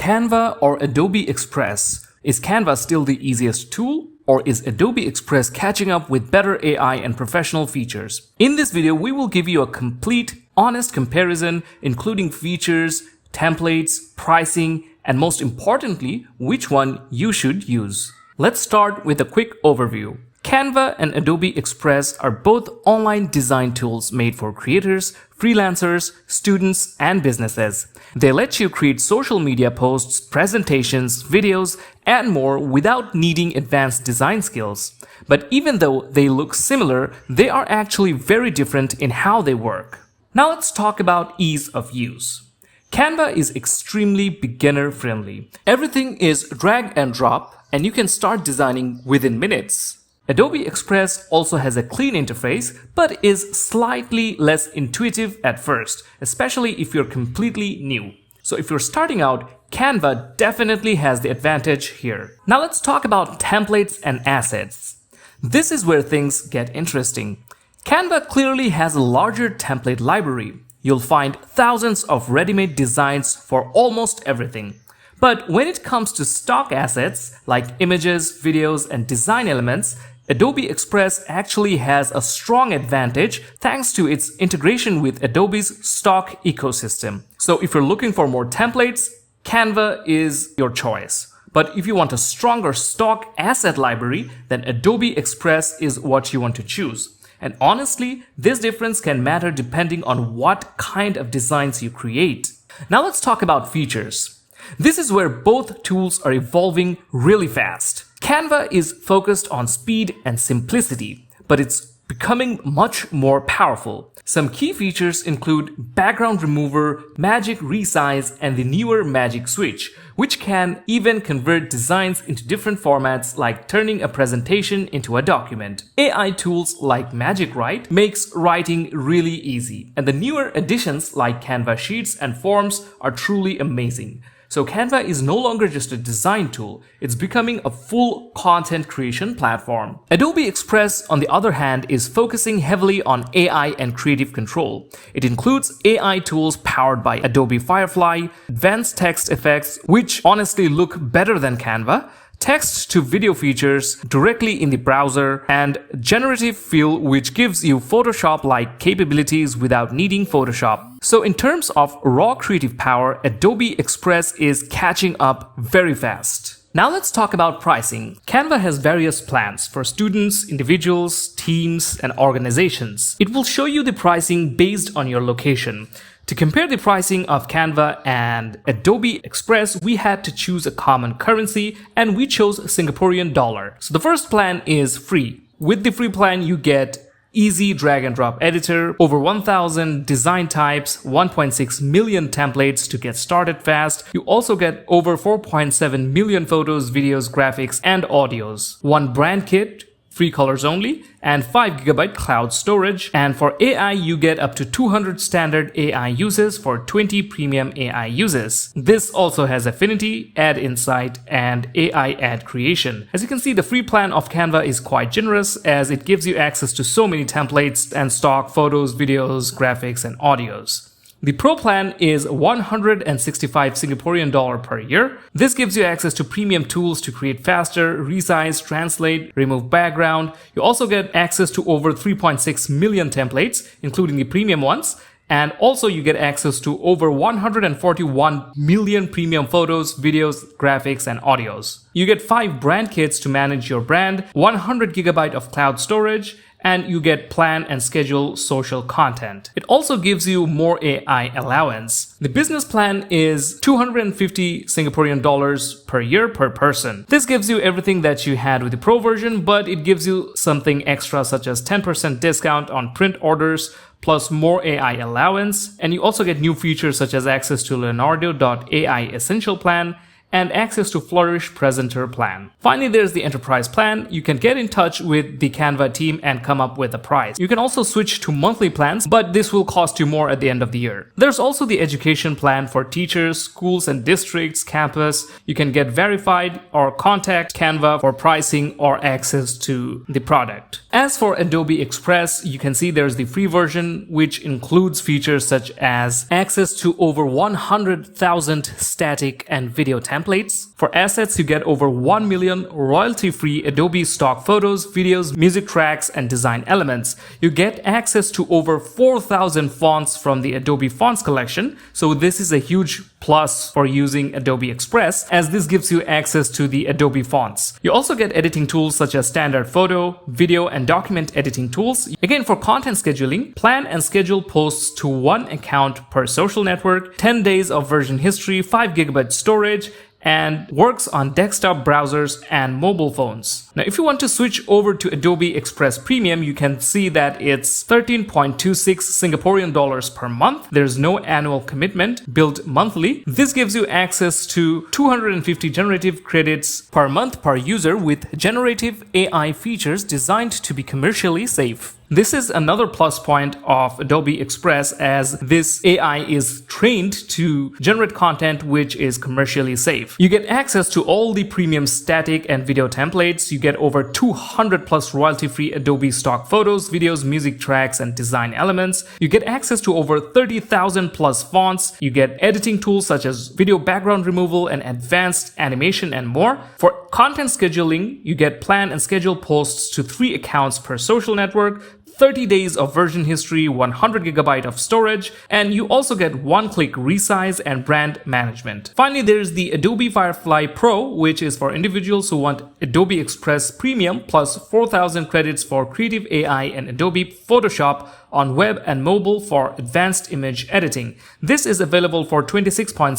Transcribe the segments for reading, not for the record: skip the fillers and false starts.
Canva or Adobe Express? Is Canva still the easiest tool? Or is Adobe Express catching up with better AI and professional features? In this video, we will give you a complete, honest comparison, including features, templates, pricing, and most importantly, which one you should use. Let's start with a quick overview. Canva and Adobe Express are both online design tools made for creators, freelancers, students, and businesses. They let you create social media posts, presentations, videos, and more without needing advanced design skills. But even though they look similar, they are actually very different in how they work. Now let's talk about ease of use. Canva is extremely beginner-friendly. Everything is drag and drop, and you can start designing within minutes. Adobe Express also has a clean interface, but is slightly less intuitive at first, especially if you're completely new. So if you're starting out, Canva definitely has the advantage here. Now let's talk about templates and assets. This is where things get interesting. Canva clearly has a larger template library. You'll find thousands of ready-made designs for almost everything. But when it comes to stock assets like images, videos, and design elements, Adobe Express actually has a strong advantage thanks to its integration with Adobe's stock ecosystem. So if you're looking for more templates, Canva is your choice. But if you want a stronger stock asset library, then Adobe Express is what you want to choose. And honestly, this difference can matter depending on what kind of designs you create. Now let's talk about features. This is where both tools are evolving really fast. Canva is focused on speed and simplicity, but it's becoming much more powerful. Some key features include background remover, magic resize, and the newer magic switch, which can even convert designs into different formats like turning a presentation into a document. AI tools like Magic Write makes writing really easy, and the newer additions like Canva Sheets and Forms are truly amazing. So Canva is no longer just a design tool, it's becoming a full content creation platform. Adobe Express, on the other hand, is focusing heavily on AI and creative control. It includes AI tools powered by Adobe Firefly, advanced text effects, which honestly look better than Canva, text to video features directly in the browser, and Generative fill, which gives you Photoshop-like capabilities without needing Photoshop. So in terms of raw creative power, Adobe Express is catching up very fast. Now let's talk about pricing. Canva has various plans for students, individuals, teams, and organizations. It will show you the pricing based on your location. To compare the pricing of Canva and Adobe Express, we had to choose a common currency, and we chose Singaporean dollar. So the first plan is free. With the free plan, you get easy drag and drop editor, over 1,000 design types, 1.6 million templates to get started fast. You also get over 4.7 million photos, videos, graphics, and audios. One brand kit, free colors only, and 5GB cloud storage. And for AI, you get up to 200 standard AI uses for 20 premium AI uses. This also has Affinity, Ad Insight, and AI ad creation. As you can see, the free plan of Canva is quite generous as it gives you access to so many templates and stock photos, videos, graphics, and audios. The Pro plan is 165 Singaporean dollar per year. This gives you access to premium tools to create faster, resize, translate, remove background. You also get access to over 3.6 million templates, including the premium ones. And also you get access to over 141 million premium photos, videos, graphics, and audios. You get 5 brand kits to manage your brand, 100GB of cloud storage, and you get plan and schedule social content. It also gives you more AI allowance. The business plan is 250 Singaporean dollars per year per person. This gives you everything that you had with the Pro version, but it gives you something extra such as 10% discount on print orders, plus more AI allowance, and you also get new features such as access to Leonardo.ai Essential Plan and access to Flourish Presenter plan. Finally, there's the Enterprise plan. You can get in touch with the Canva team and come up with a price. You can also switch to monthly plans, but this will cost you more at the end of the year. There's also the Education plan for teachers, schools and districts, campus. You can get verified or contact Canva for pricing or access to the product. As for Adobe Express, you can see there's the free version, which includes features such as access to over 100,000 static and video templates. For assets, you get over 1 million royalty-free Adobe stock photos, videos, music tracks, and design elements. You get access to over 4,000 fonts from the Adobe Fonts collection, so this is a huge plus for using Adobe Express, as this gives you access to the Adobe fonts. You also get editing tools such as standard photo, video, and document editing tools. Again, for content scheduling, plan and schedule posts to one account per social network, 10 days of version history, 5 GB storage, and works on desktop browsers and mobile phones. Now, if you want to switch over to Adobe Express Premium, you can see that it's 13.26 Singaporean dollars per month. There's no annual commitment, billed monthly. This gives you access to 250 generative credits per month per user with generative AI features designed to be commercially safe. This is another plus point of Adobe Express, as this AI is trained to generate content which is commercially safe. You get access to all the premium static and video templates. You get over 200 plus royalty-free Adobe stock photos, videos, music tracks, and design elements. You get access to over 30,000 plus fonts. You get editing tools such as video background removal and advanced animation and more. For content scheduling, you get plan and schedule posts to 3 accounts per social network, 30 days of version history, 100 GB of storage, and you also get one-click resize and brand management. Finally, there's the Adobe Firefly Pro, which is for individuals who want Adobe Express Premium plus 4,000 credits for Creative AI and Adobe Photoshop on web and mobile for advanced image editing. This is available for 26.79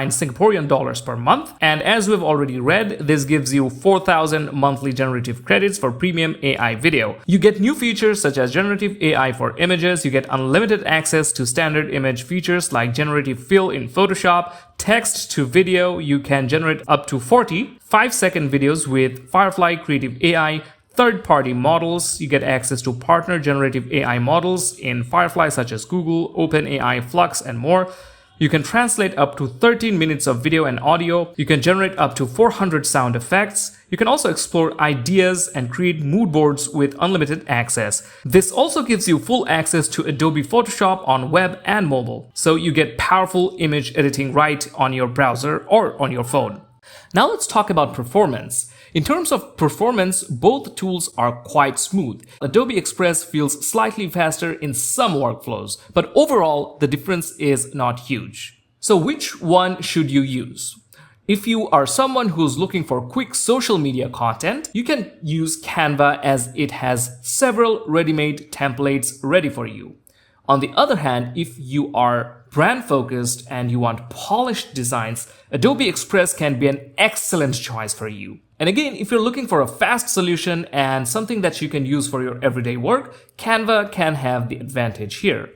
Singaporean dollars per month, and as we've already read, this gives you 4,000 monthly generative credits for premium AI video. You get new features such as generative AI for images. You get unlimited access to standard image features like generative fill in Photoshop, text to video. You can generate up to 40 5-second videos with Firefly Creative AI. Third-party models, you get access to partner generative AI models in Firefly such as Google, OpenAI, Flux, and more. You can translate up to 13 minutes of video and audio. You can generate up to 400 sound effects. You can also explore ideas and create mood boards with unlimited access. This also gives you full access to Adobe Photoshop on web and mobile. So you get powerful image editing right on your browser or on your phone. Now let's talk about performance. In terms of performance, both tools are quite smooth. Adobe Express feels slightly faster in some workflows, but overall, the difference is not huge. So which one should you use? If you are someone who's looking for quick social media content, you can use Canva, as it has several ready-made templates ready for you. On the other hand, if you are brand focused and you want polished designs, Adobe Express can be an excellent choice for you. And again, if you're looking for a fast solution and something that you can use for your everyday work, Canva can have the advantage here.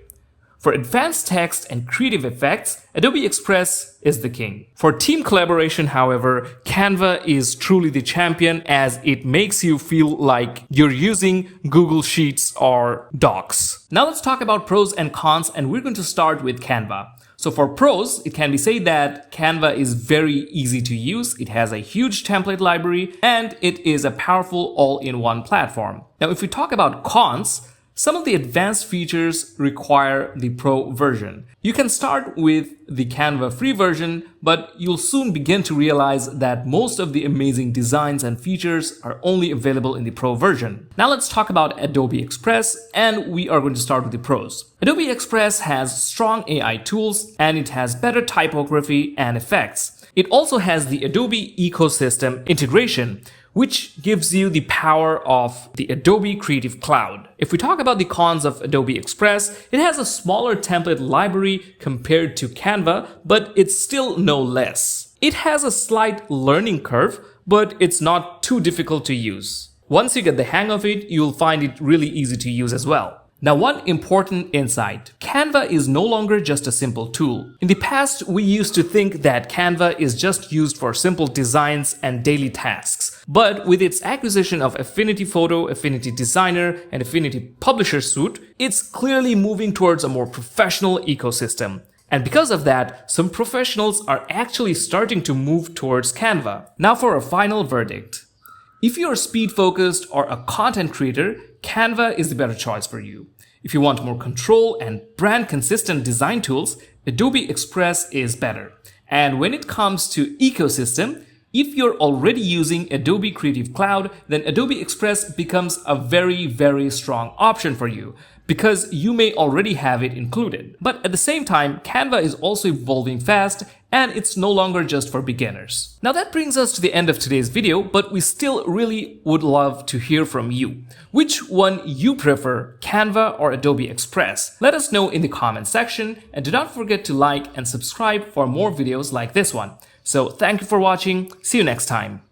For advanced text and creative effects, Adobe Express is the king. For team collaboration, however, Canva is truly the champion, as it makes you feel like you're using Google Sheets or Docs. Now let's talk about pros and cons, and we're going to start with Canva. So for pros, it can be said that Canva is very easy to use. It has a huge template library, and it is a powerful all-in-one platform. Now, if we talk about cons, some of the advanced features require the Pro version. You can start with the Canva free version, but you'll soon begin to realize that most of the amazing designs and features are only available in the Pro version. Now let's talk about Adobe Express, and we are going to start with the pros. Adobe Express has strong AI tools, and it has better typography and effects. It also has the Adobe ecosystem integration, which gives you the power of the Adobe Creative Cloud. If we talk about the cons of Adobe Express, it has a smaller template library compared to Canva, but it's still no less. It has a slight learning curve, but it's not too difficult to use. Once you get the hang of it, you'll find it really easy to use as well. Now, one important insight. Canva is no longer just a simple tool. In the past, we used to think that Canva is just used for simple designs and daily tasks. But with its acquisition of Affinity Photo, Affinity Designer, and Affinity Publisher Suite, it's clearly moving towards a more professional ecosystem. And because of that, some professionals are actually starting to move towards Canva. Now for a final verdict. If you're speed-focused or a content creator, Canva is the better choice for you. If you want more control and brand-consistent design tools, Adobe Express is better. And when it comes to ecosystem, if you're already using Adobe Creative Cloud, then Adobe Express becomes a very, very strong option for you because you may already have it included. But at the same time, Canva is also evolving fast and it's no longer just for beginners. Now that brings us to the end of today's video, but we still really would love to hear from you. Which one you prefer, Canva or Adobe Express? Let us know in the comment section and do not forget to like and subscribe for more videos like this one. So thank you for watching. See you next time.